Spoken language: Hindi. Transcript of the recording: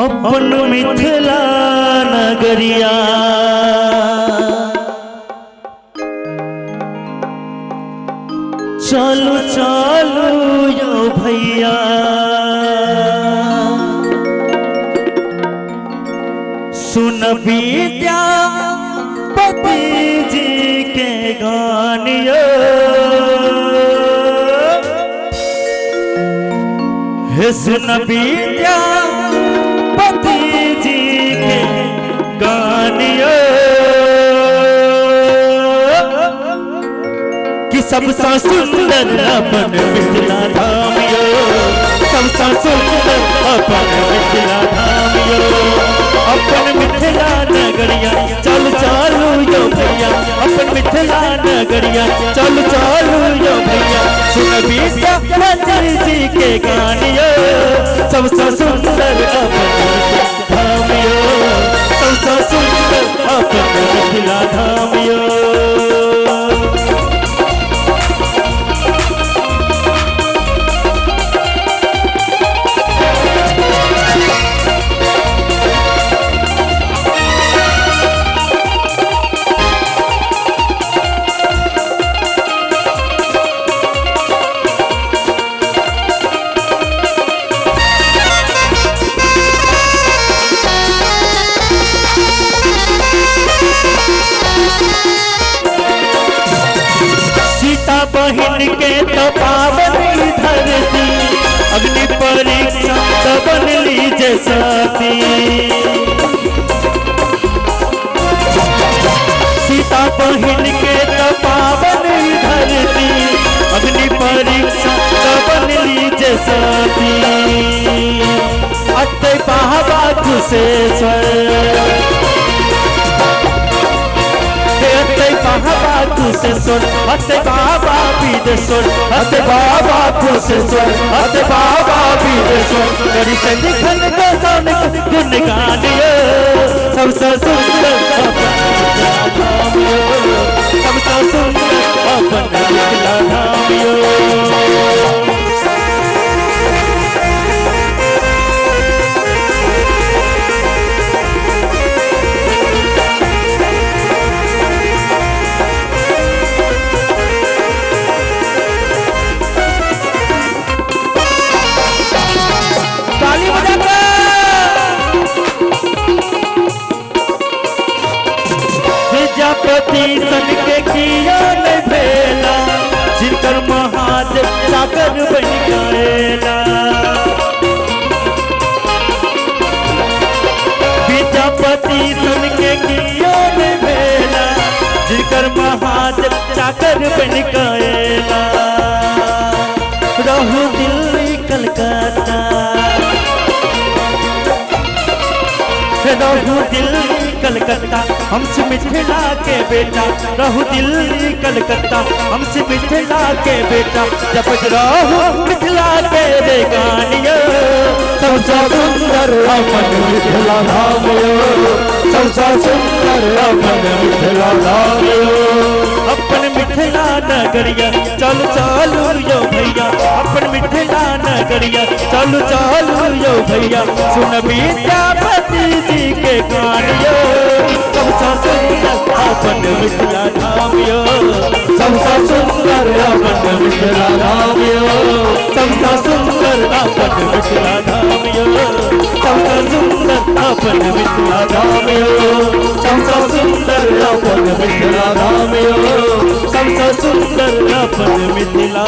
अपन मिथिला नगरिया चलू चलू यो भैया सुन विद्यापति जी के गानियो हे सुन विद्यापति जी के गानियो कि सबसे सुंदर अपन मिथिला धाम यो सबसे सुंदर अपन मिथिला धाम यो अपन मिथिला नगरिया चल चालू यो भैया अपन मिथिला नगरिया चल चालू यो भैया सुन विद्यापति जी के गानियो सबसे सुंदर अपन धाम यो सबसे सुंदर अपन मिथिला धाम यो बहन के तो पावन धरती अग्नि परीक्षा तो बन लीजे साथी सीता बहन के तो पावन धरती अग्नि परीक्षा तो बन लीजे साथी अत्ते बाबा कुशेश्वर बाबा कुशेश्वर अते बाबा विदेश्वर अते बाबा कुशेश्वर अते बाबा विदेश्वर करी से दिखन को सन गुण गानियो सबसे सुंदर सबसे सुंदर अपन मिथिला धाम यो विद्यापति सन के किया नहीं भेला जिनकर महादेव सागर बन गएला विद्यापति सन के किया नहीं भेला जिनकर महादेव सागर बन गएला रहू दिल्ली कलकत्ता रहू दिल्ली कलकत्ता हमसे मिथिला के बेटा रहू दिल्ली कलकत्ता हमसे मिथिला के बेटा जब रहू मिथिला के रे गानियो सबसे सुंदर अपन मिथिला धाम यो सबसे सुंदर अपन मिथिला धाम यो अपन मिथिला नगरिया चल चालू यो भैया अपन मिथिला नगरिया चल चालू यो भैया सुन विद्यापति जी के गानियो सबसे सुंदर अपन मिथिला धाम यो सबसे सुंदर अपन मिथिला धाम यो सबसे सुंदर अपन मिथिला धाम यो सबसे सुंदर अपन मिथिला धाम यो सबसे सुंदर अपन मिथिला धाम यो सबसे सुंदर अपन मिथिला